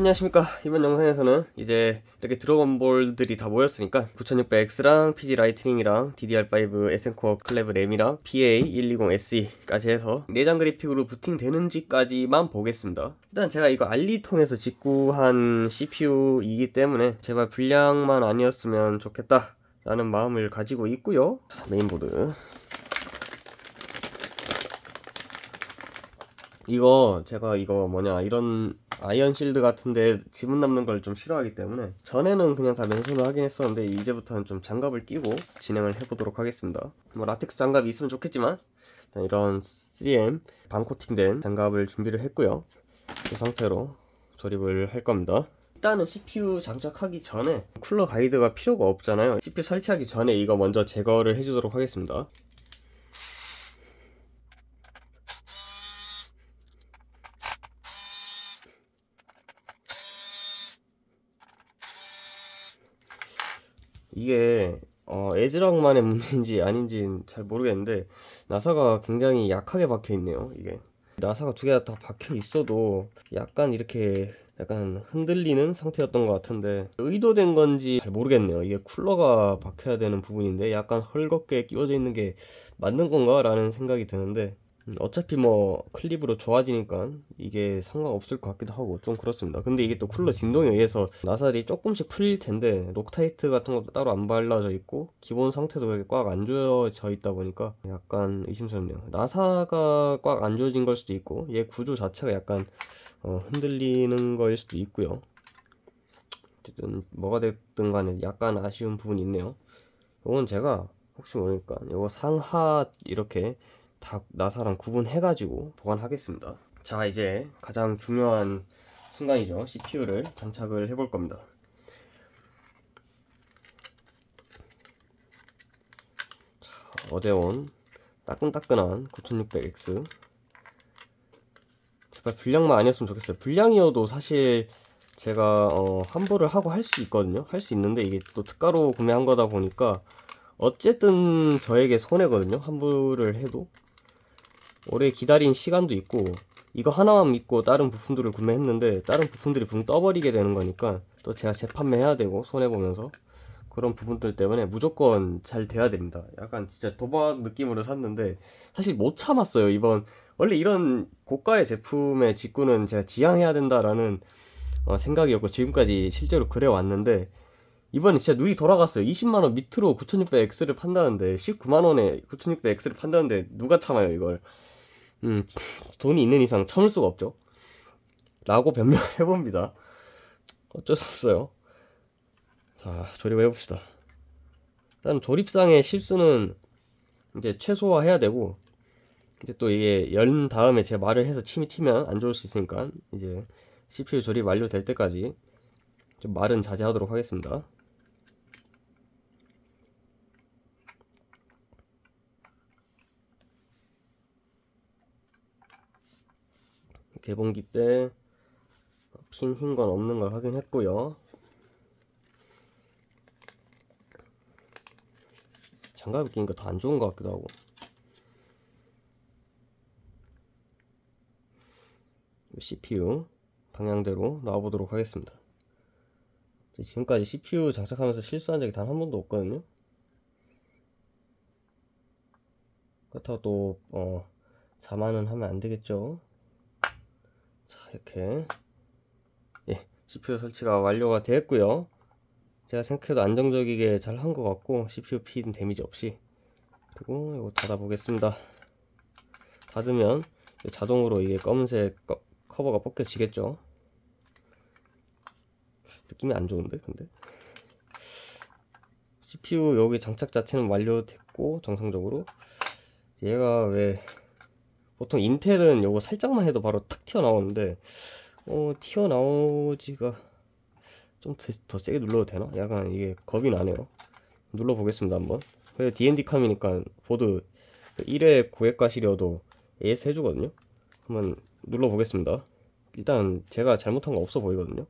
안녕하십니까. 이번 영상에서는 이제 이렇게 드래곤볼들이 다 모였으니까 9600X랑 PG 라이트닝이랑 DDR5 에센코어 클래브 램이랑 PA120SE까지 해서 내장 그래픽으로 부팅되는지까지만 보겠습니다. 일단 제가 이거 알리통에서 직구한 CPU이기 때문에 제발 불량만 아니었으면 좋겠다 라는 마음을 가지고 있고요. 메인보드, 이거 제가 이런 아이언 실드 같은데 지문 남는 걸 좀 싫어하기 때문에 전에는 그냥 다 맨손으로 하긴 했었는데 이제부터는 좀 장갑을 끼고 진행을 해보도록 하겠습니다. 뭐 라텍스 장갑이 있으면 좋겠지만 일단 이런 3M 반코팅된 장갑을 준비를 했고요. 이 상태로 조립을 할 겁니다. 일단은 CPU 장착하기 전에 쿨러 가이드가 필요가 없잖아요. CPU 설치하기 전에 이거 먼저 제거를 해주도록 하겠습니다. 이게 에즈락만의 문제인지 아닌지는 잘 모르겠는데 나사가 굉장히 약하게 박혀 있네요. 이게 나사가 두 개가 다 박혀 있어도 약간 이렇게 흔들리는 상태였던 것 같은데 의도된 건지 잘 모르겠네요. 이게 쿨러가 박혀야 되는 부분인데 약간 헐겁게 끼워져 있는 게 맞는 건가 라는 생각이 드는데 어차피 뭐 클립으로 좋아지니까 이게 상관없을 것 같기도 하고 좀 그렇습니다. 근데 이게 또 쿨러 진동에 의해서 나사들이 조금씩 풀릴 텐데 록타이트 같은 것도 따로 안 발라져 있고 기본 상태도 그렇게 꽉 안 조여져 있다 보니까 약간 의심스럽네요. 나사가 꽉 안 조여진 걸 수도 있고 얘 구조 자체가 약간 흔들리는 거일 수도 있고요. 어쨌든 뭐가 됐든 간에 약간 아쉬운 부분이 있네요. 이건 제가 혹시 모르니까 이거 상하 이렇게 다 나사랑 구분해가지고 보관하겠습니다. 자, 이제 가장 중요한 순간이죠. CPU를 장착을 해볼 겁니다. 자, 어제 온 따끈따끈한 9600X. 제발 불량만 아니었으면 좋겠어요. 불량이어도 사실 제가 환불을 하고 할 수 있거든요. 할 수 있는데 이게 또 특가로 구매한 거다 보니까 어쨌든 저에게 손해거든요. 환불을 해도. 오래 기다린 시간도 있고 이거 하나만 믿고 다른 부품들을 구매했는데 다른 부품들이 붕 떠버리게 되는 거니까 또 제가 재판매해야 되고 손해보면서 그런 부분들 때문에 무조건 잘 돼야 됩니다. 약간 진짜 도박 느낌으로 샀는데 사실 못 참았어요. 이번 원래 이런 고가의 제품의 직구는 제가 지양해야 된다라는 생각이었고 지금까지 실제로 그래 왔는데 이번에 진짜 눈이 돌아갔어요. 20만원 밑으로 9600X를 판다는데 19만원에 9600X를 판다는데 누가 참아요 이걸. 돈이 있는 이상 참을 수가 없죠 라고 변명을 해봅니다. 어쩔 수 없어요. 자, 조립을 해봅시다. 일단 조립상의 실수는 이제 최소화해야 되고 이제 또 이게 연 다음에 제 말을 해서 침이 튀면 안 좋을 수 있으니까 이제 CPU 조립 완료될 때까지 좀 말은 자제하도록 하겠습니다. 개봉기 때 핀 흰 건 없는 걸 확인했고요. 장갑을 끼니까 더 안 좋은 것 같기도 하고. CPU 방향대로 놔보도록 하겠습니다. 지금까지 CPU 장착하면서 실수한 적이 단 한 번도 없거든요. 그렇다고 또 자만은 하면 안 되겠죠. 자, 이렇게 CPU 설치가 완료가 되었고요. 제가 생각해도 안정적이게 잘 한 것 같고 CPU 핀 데미지 없이. 그리고 이거 닫아 보겠습니다. 닫으면 자동으로 이게 검은색 커버가 벗겨지겠죠. 느낌이 안 좋은데 근데 CPU 여기 장착 자체는 완료됐고 정상적으로 얘가 왜 보통 인텔은 요거 살짝만 해도 바로 탁 튀어나오는데 튀어나오지가 좀 더 세게 눌러도 되나? 약간 이게 겁이 나네요. 눌러보겠습니다 한번. D&D 캄이니까 보드 1회 고객과실이어도 AS 해주거든요. 한번 눌러보겠습니다. 일단 제가 잘못한 거 없어 보이거든요.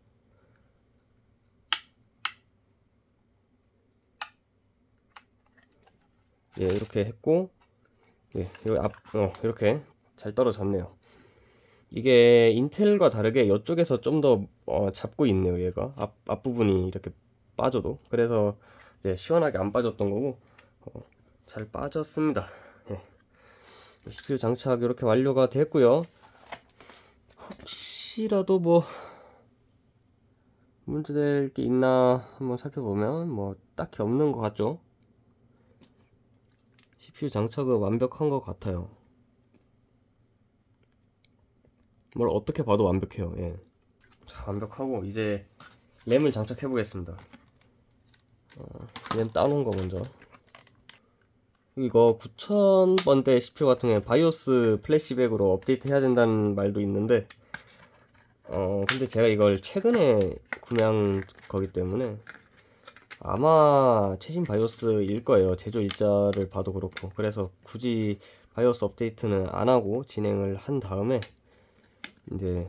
예, 이렇게 했고, 예, 여기 이렇게 잘 떨어졌네요. 이게 인텔과 다르게 이쪽에서 좀 더 잡고 있네요. 얘가 앞부분이 이렇게 빠져도. 그래서 이제 시원하게 안 빠졌던 거고 잘 빠졌습니다. 예. CPU 장착 이렇게 완료가 됐고요. 혹시라도 뭐 문제될 게 있나 한번 살펴보면 뭐 딱히 없는 것 같죠. CPU 장착은 완벽한 것 같아요. 뭘 어떻게 봐도 완벽해요. 예. 자, 완벽하고 이제 램을 장착해 보겠습니다. 램 따놓은 거 먼저. 이거 9000번대 CPU 같은 경우에 바이오스 플래시백으로 업데이트 해야 된다는 말도 있는데 근데 제가 이걸 최근에 구매한 거기 때문에 아마 최신 바이오스일 거예요. 제조 일자를 봐도 그렇고. 그래서 굳이 바이오스 업데이트는 안 하고 진행을 한 다음에 이제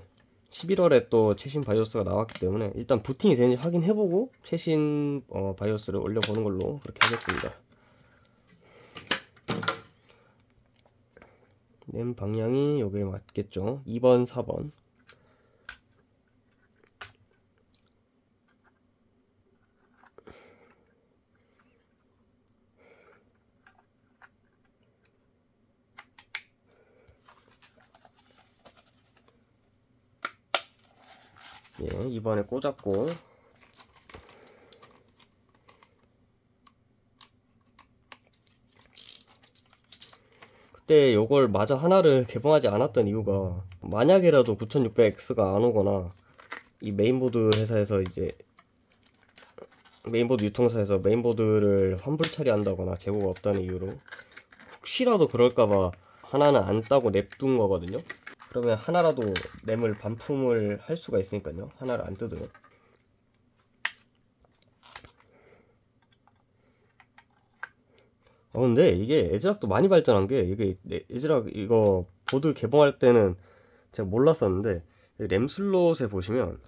11월에 또 최신 바이오스가 나왔기 때문에 일단 부팅이 되는지 확인해보고 최신 바이오스를 올려보는 걸로 그렇게 하겠습니다. 램 방향이 여기에 맞겠죠. 2번, 4번. 예, 2번에 꽂았고 그때 요걸 마저 하나를 개봉하지 않았던 이유가 만약에라도 9600X가 안 오거나 이 메인보드 회사에서 이제 메인보드 유통사에서 메인보드를 환불 처리한다거나 재고가 없다는 이유로 혹시라도 그럴까봐 하나는 안 따고 냅둔 거거든요. 그러면 하나라도 램을 반품을 할 수가 있으니까요. 하나를 안 뜯으면. 근데 이게 에즈락도 많이 발전한 게 이게 에즈락 이거 보드 개봉할 때는 제가 몰랐었는데 램 슬롯에 보시면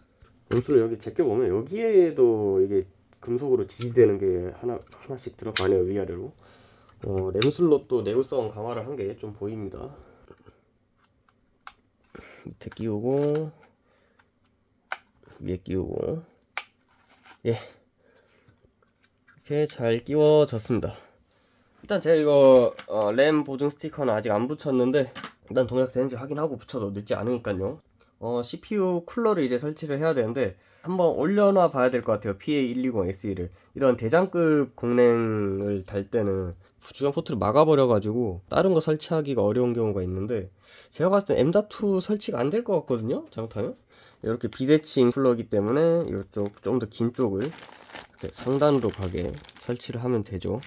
램 슬롯 여기 제껴보면 여기에도 이게 금속으로 지지되는 게 하나씩 들어가네요. 위아래로. 램 슬롯도 내구성 강화를 한 게 좀 보입니다. 밑에 끼우고 위에 끼우고 예 이렇게 잘 끼워졌습니다. 일단 제가 이거 램 보증 스티커는 아직 안 붙였는데 일단 동작되는지 확인하고 붙여도 늦지 않으니까요. CPU 쿨러를 이제 설치를 해야 되는데 한번 올려놔 봐야 될 것 같아요. PA120SE를 이런 대장급 공랭을 달 때는 주전 포트를 막아버려 가지고 다른 거 설치하기가 어려운 경우가 있는데 제가 봤을 땐 M.2 설치가 안 될 것 같거든요. 잘못하면 이렇게 비대칭 쿨러이기 때문에 이쪽 좀 더 긴 쪽을 이렇게 상단으로 가게 설치를 하면 되죠.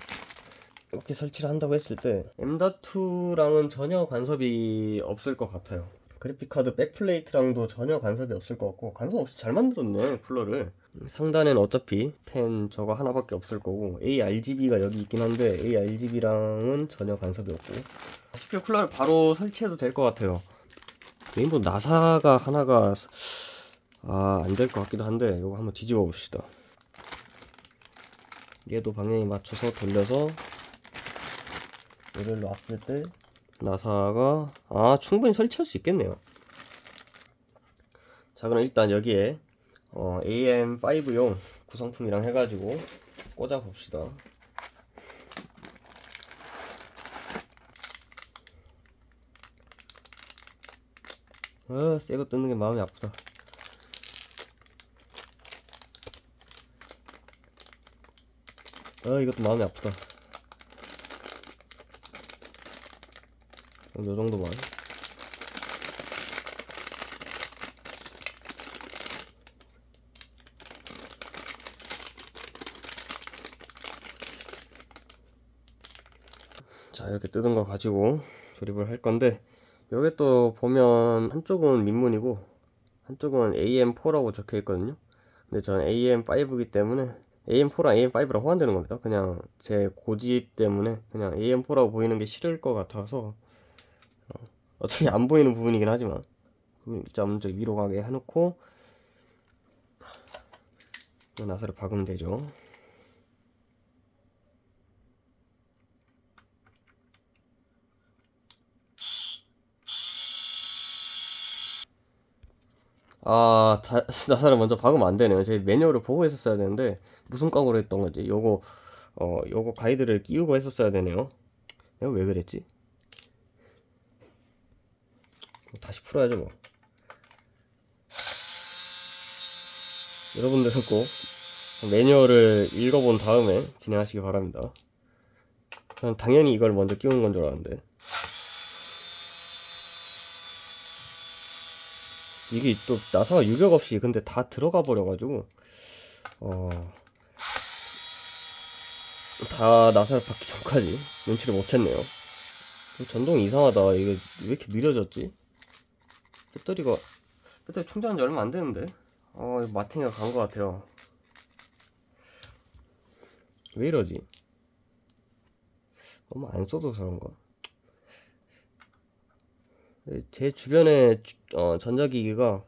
이렇게 설치를 한다고 했을 때 M.2랑은 전혀 간섭이 없을 것 같아요. 그래픽카드 백플레이트랑도 전혀 간섭이 없을 것 같고 간섭 없이 잘 만들었네 쿨러를. 상단에는 어차피 펜 저거 하나밖에 없을 거고 ARGB가 여기 있긴 한데 ARGB랑은 전혀 간섭이 없고 CPU 쿨러를 바로 설치해도 될 것 같아요. 메인보드 나사가 하나가 안 될 것 같기도 한데 이거 한번 뒤집어 봅시다. 얘도 방향에 맞춰서 돌려서 얘를 놨을 때 나사가 충분히 설치할 수 있겠네요. 자 그럼 일단 여기에 AM5용 구성품이랑 해가지고 꽂아 봅시다. 새거 뜯는 게 마음이 아프다. 이것도 마음이 아프다. 요 정도만. 자 이렇게 뜯은 거 가지고 조립을 할 건데 여기 또 보면 한쪽은 민문이고 한쪽은 AM4라고 적혀 있거든요. 근데 저는 AM5이기 때문에 AM4랑 AM5랑 호환되는 겁니다. 그냥 제 고집 때문에 그냥 AM4라고 보이는 게 싫을 것 같아서 어차피 안 보이는 부분이긴 하지만 일단 먼저 위로 가게 해놓고 나사를 박으면 되죠. 나사를 먼저 박으면 안 되네요. 제 매뉴얼을 보고 했었어야 되는데 무슨 깡으로 했던 거지? 요거 가이드를 끼우고 했었어야 되네요. 내가 왜 그랬지? 다시 풀어야죠 뭐. 여러분들은 꼭 매뉴얼을 읽어본 다음에 진행하시기 바랍니다. 저는 당연히 이걸 먼저 끼우는 건 줄 알았는데 이게 또 나사가 유격 없이 근데 다 들어가 버려가지고 다 나사를 받기 전까지 눈치를 못 챘네요. 전동이 이상하다. 이게 왜 이렇게 느려졌지? 배터리 충전한 지 얼마 안 됐는데 마팅이 간 것 같아요. 왜 이러지? 너무 안 써도 그런가? 제 주변에 전자기기가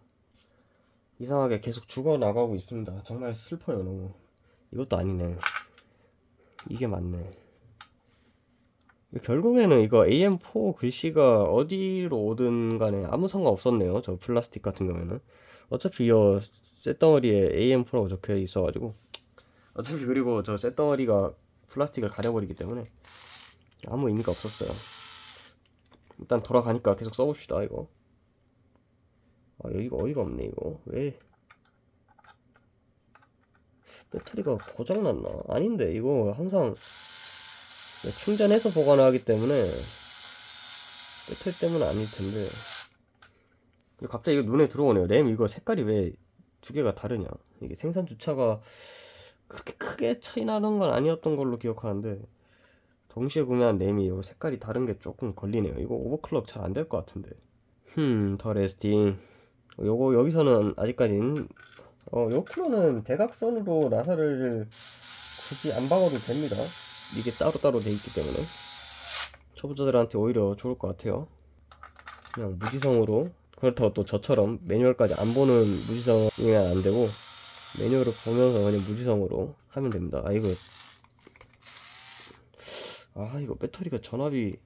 이상하게 계속 죽어나가고 있습니다. 정말 슬퍼요 너무. 이것도 아니네. 이게 맞네. 결국에는 이거 AM4 글씨가 어디로 오든 간에 아무 상관없었네요. 저 플라스틱 같은 경우에는 어차피 이 쇳덩어리에 AM4라고 적혀 있어가지고 어차피 그리고 저 쇳덩어리가 플라스틱을 가려버리기 때문에 아무 의미가 없었어요. 일단 돌아가니까 계속 써봅시다 이거. 여기가 어이가 없네 이거. 왜 배터리가 고장났나? 아닌데 이거 항상 충전해서 보관하기 때문에 배터리 때문은 아닐 텐데. 갑자기 이거 눈에 들어오네요. 램 이거 색깔이 왜 두 개가 다르냐? 이게 생산 주차가 그렇게 크게 차이 나는 건 아니었던 걸로 기억하는데 동시에 구매한 램이 이거 색깔이 다른 게 조금 걸리네요. 이거 오버클럭 잘 안 될 것 같은데. 더 레스팅. 요거 여기서는 아직까진 요 쿨러는 대각선으로 나사를 굳이 안 박아도 됩니다. 이게 따로따로 돼 있기 때문에 초보자들한테 오히려 좋을 것 같아요. 그냥 무지성으로. 그렇다고 또 저처럼 매뉴얼까지 안 보는 무지성이면 안 되고 매뉴얼을 보면서 그냥 무지성으로 하면 됩니다. 이거 배터리가 전압이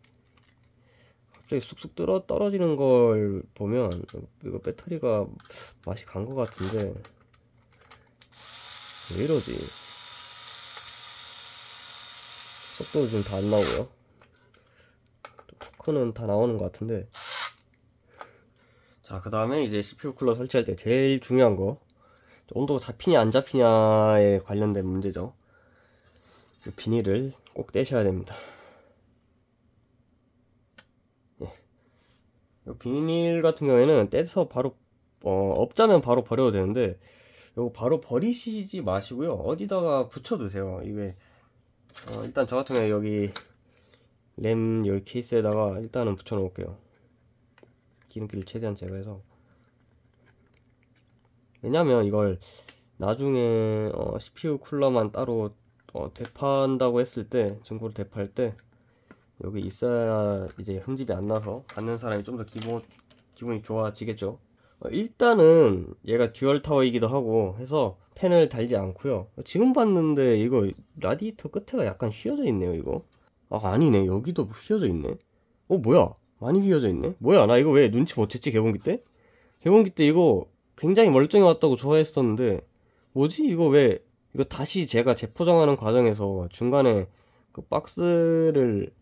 갑자기 쑥쑥 떨어지는 걸 보면 이거 배터리가 맛이 간 것 같은데 왜 이러지? 속도도 지금 다 안 나오고요. 토크는 다 나오는 것 같은데. 자, 그 다음에 이제 CPU 쿨러 설치할 때 제일 중요한 거, 온도가 잡히냐 안 잡히냐에 관련된 문제죠. 이 비닐을 꼭 떼셔야 됩니다. 이 비닐 같은 경우에는 떼서 바로 없자면 바로 버려도 되는데 이거 바로 버리시지 마시고요. 어디다가 붙여 두세요. 이게 일단 저 같은 경우에 여기 램 여기 케이스에다가 일단은 붙여 놓을게요. 기름기를 최대한 제거해서. 왜냐면 이걸 나중에 CPU 쿨러만 따로 대파한다고 했을 때, 중고로 대파할 때 여기 있어야 이제 흠집이 안 나서 받는 사람이 좀 더 기분이 좋아지겠죠. 일단은 얘가 듀얼 타워이기도 하고 해서 팬을 달지 않고요. 지금 봤는데 이거 라디에이터 끝에가 약간 휘어져 있네요. 이거 아니네. 여기도 휘어져 있네. 뭐야, 많이 휘어져 있네. 뭐야, 나 이거 왜 눈치 못 챘지? 개봉기 때 이거 굉장히 멀쩡해 왔다고 좋아했었는데 뭐지? 이거 다시 제가 재포장하는 과정에서 중간에 그 박스를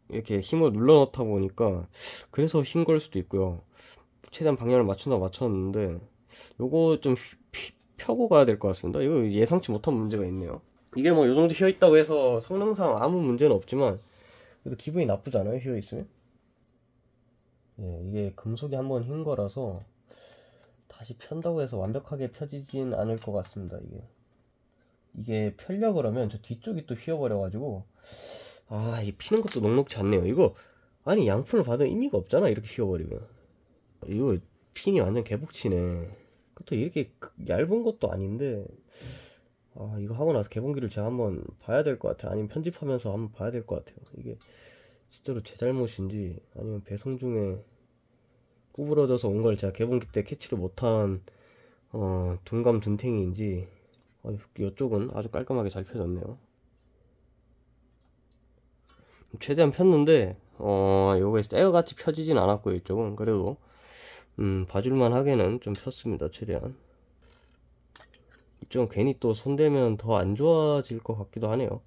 이렇게 힘을 눌러 넣다 보니까 그래서 휜 걸 수도 있고요. 최대한 방향을 맞췄는데 요거 좀 펴고 가야 될 것 같습니다. 이거 예상치 못한 문제가 있네요. 이게 뭐 요정도 휘어있다고 해서 성능상 아무 문제는 없지만 그래도 기분이 나쁘잖아요, 휘어있으면. 이게 금속이 한번 휜 거라서 다시 편다고 해서 완벽하게 펴지진 않을 것 같습니다. 이게 펴려 그러면 저 뒤쪽이 또 휘어버려가지고 이게 피는 것도 녹록지 않네요. 이거 아니 양푼을 받을 의미가 없잖아, 이렇게 휘어버리면. 이거 핀이 완전 개복치네. 또 이렇게 얇은 것도 아닌데 이거 하고 나서 개봉기를 제가 한번 봐야 될 것 같아요. 아니면 편집하면서 한번 봐야 될 것 같아요. 이게 진짜로 제 잘못인지 아니면 배송 중에 구부러져서 온 걸 제가 개봉기 때 캐치를 못한 둔감 둔탱이인지. 이쪽은 아주 깔끔하게 잘 펴졌네요. 최대한 폈는데 요게 쇠어같이 펴지진 않았고요. 이쪽은 그래도 봐줄만 하게는 좀 폈습니다. 최대한. 이쪽은 괜히 또 손대면 더 안 좋아질 것 같기도 하네요.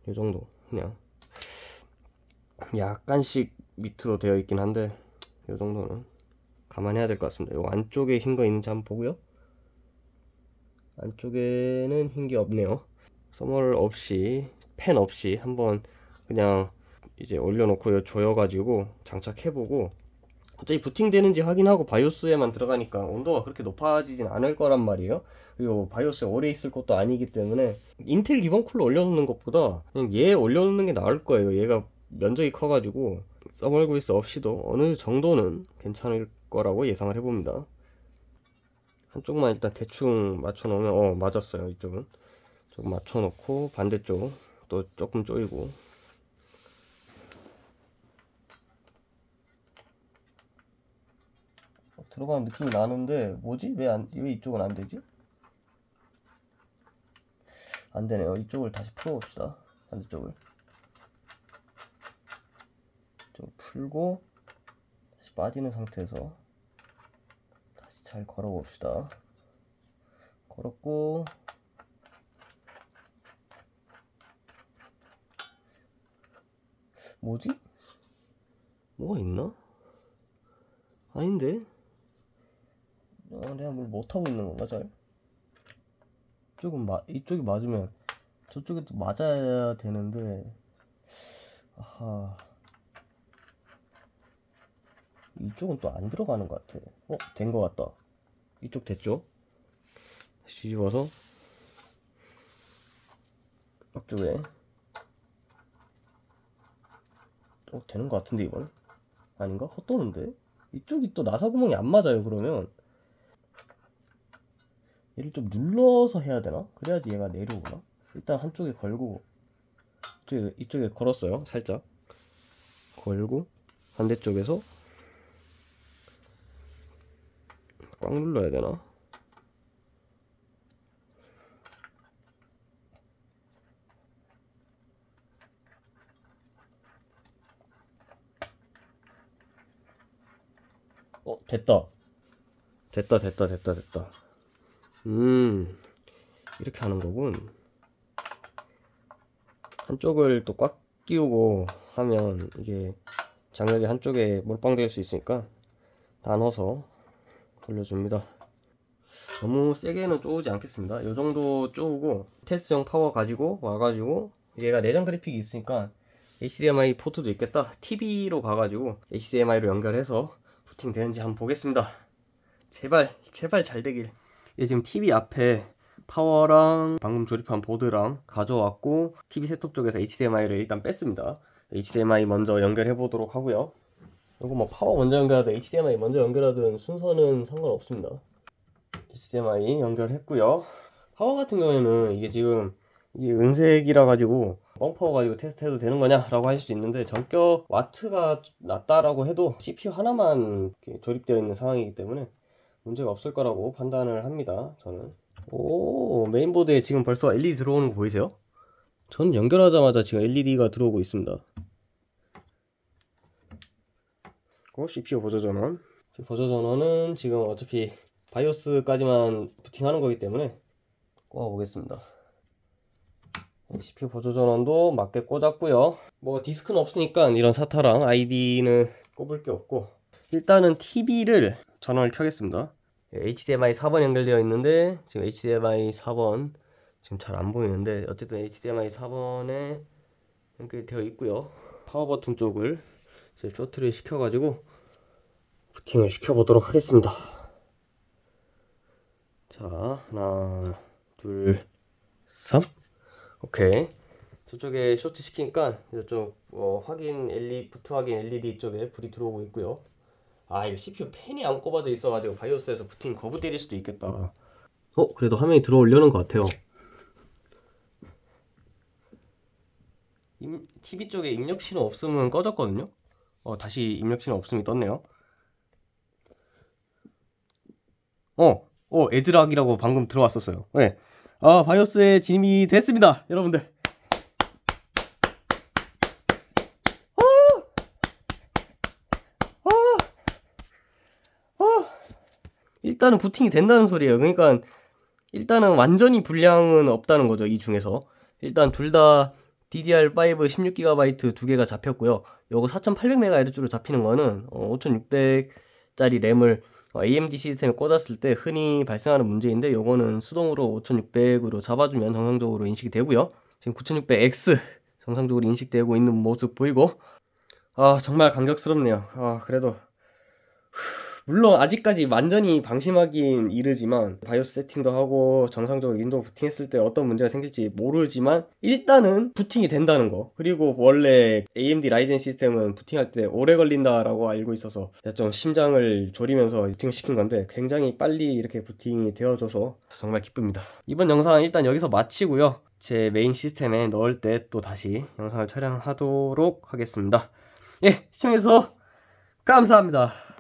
이 정도 그냥 약간씩 밑으로 되어 있긴 한데 이 정도는 감안해야 될 것 같습니다. 요 안쪽에 흰 거 있는지 한번 보고요. 안쪽에는 흰 게 없네요. 써멀 없이 펜 없이 한번 그냥 이제 올려놓고 조여가지고 장착해보고, 어차피 부팅되는지 확인하고 바이오스에만 들어가니까 온도가 그렇게 높아지진 않을 거란 말이에요. 그리고 바이오스에 오래 있을 것도 아니기 때문에 인텔 기본 쿨러 올려놓는 것보다 그냥 얘 올려놓는 게 나을 거예요. 얘가 면적이 커가지고 써멀 그리스 없이도 어느 정도는 괜찮을 거라고 예상을 해봅니다. 한쪽만 일단 대충 맞춰놓으면 맞았어요. 이쪽은 조금 맞춰놓고 반대쪽 또 조금 조이고. 들어가는 느낌이 나는데 뭐지? 왜 이쪽은 안 되지? 안 되네요. 이쪽을 다시 풀어봅시다. 반대쪽을 좀 풀고 다시 빠지는 상태에서 다시 잘 걸어봅시다. 걸었고 뭐지? 뭐가 있나? 아닌데? 내가 뭘 못하고 있는 건가, 잘? 이쪽이 맞으면 저쪽에 또 맞아야 되는데, 아하. 이쪽은 또 안 들어가는 것 같아. 된 것 같다. 이쪽 됐죠? 뒤집어서 앞쪽에 되는 것 같은데, 이건? 아닌가? 헛도는데? 이쪽이 또 나사 구멍이 안 맞아요. 그러면 얘를 좀 눌러서 해야 되나? 그래야지 얘가 내려오나? 일단 한쪽에 걸고 이쪽에 걸었어요. 살짝 걸고 반대쪽에서 꽉 눌러야 되나? 됐다. 이렇게 하는 거군. 한쪽을 또 꽉 끼우고 하면 이게 장력이 한쪽에 몰빵될 수 있으니까 나눠서 돌려줍니다. 너무 세게는 쪼우지 않겠습니다. 요 정도 쪼우고 테스트용 파워 가지고 와가지고, 얘가 내장 그래픽이 있으니까 HDMI 포트도 있겠다. TV로 가가지고 HDMI로 연결해서 부팅 되는지 한번 보겠습니다. 제발 잘 되길. 얘 지금 TV 앞에 파워랑 방금 조립한 보드랑 가져왔고, TV 셋톱 쪽에서 HDMI를 일단 뺐습니다. HDMI 먼저 연결해 보도록 하고요. 이거 뭐 파워 먼저 연결하든 HDMI 먼저 연결하든 순서는 상관없습니다. HDMI 연결했고요. 파워 같은 경우에는 이게 지금 이게 은색이라 가지고 뻥파워 가지고 테스트해도 되는 거냐 라고 하실 수 있는데, 전격 와트가 낮다라고 해도 CPU 하나만 조립되어 있는 상황이기 때문에 문제가 없을 거라고 판단을 합니다. 저는. 메인보드에 지금 벌써 LED 들어오는 거 보이세요? 저는 연결하자마자 지금 LED가 들어오고 있습니다. CPU 보조 전원. 보조 전원은 지금 어차피 바이오스까지만 부팅하는 거기 때문에 꽂아 보겠습니다. CPU 보조 전원도 맞게 꽂았고요. 뭐 디스크는 없으니까 이런 사타랑 ID는 꼽을 게 없고, 일단은 TV를 전원을 켜겠습니다. HDMI 4번 연결되어 있는데 지금 HDMI 4번 지금 잘 안 보이는데 어쨌든 HDMI 4번에 연결되어 있고요. 파워 버튼 쪽을 이제 쇼트를 시켜가지고 부팅을 시켜보도록 하겠습니다. 자, 하나, 둘, 3. 오케이. 저쪽에 쇼트 시키니까 이쪽 확인 LED, 부트 확인 LED 쪽에 불이 들어오고 있고요. 이거 CPU 팬이 안 꼽아져 있어가지고 바이오스에서 부팅 거부 때릴 수도 있겠다. 그래도 화면이 들어오려는 것 같아요. TV 쪽에 입력 신호 없으면 꺼졌거든요. 다시 입력 신호 없음이 떴네요. 에즈락이라고 방금 들어왔었어요. 네. 바이오스에 진입이 됐습니다, 여러분들. 일단은 부팅이 된다는 소리예요. 그러니까 일단은 완전히 불량은 없다는 거죠. 이 중에서 일단 둘 다 DDR5 16GB 두 개가 잡혔고요. 요거 4800MHz로 잡히는 거는 5600짜리 램을 AMD 시스템에 꽂았을 때 흔히 발생하는 문제인데, 요거는 수동으로 5600으로 잡아주면 정상적으로 인식이 되고요. 지금 9600X 정상적으로 인식되고 있는 모습 보이고, 정말 감격스럽네요. 그래도 물론 아직까지 완전히 방심하긴 이르지만, 바이오스 세팅도 하고 정상적으로 윈도우 부팅했을 때 어떤 문제가 생길지 모르지만 일단은 부팅이 된다는 거, 그리고 원래 AMD 라이젠 시스템은 부팅할 때 오래 걸린다라고 알고 있어서 좀 심장을 졸이면서 부팅을 시킨 건데, 굉장히 빨리 이렇게 부팅이 되어져서 정말 기쁩니다. 이번 영상은 일단 여기서 마치고요. 제 메인 시스템에 넣을 때 또 다시 영상을 촬영하도록 하겠습니다. 예, 시청해주셔서 감사합니다.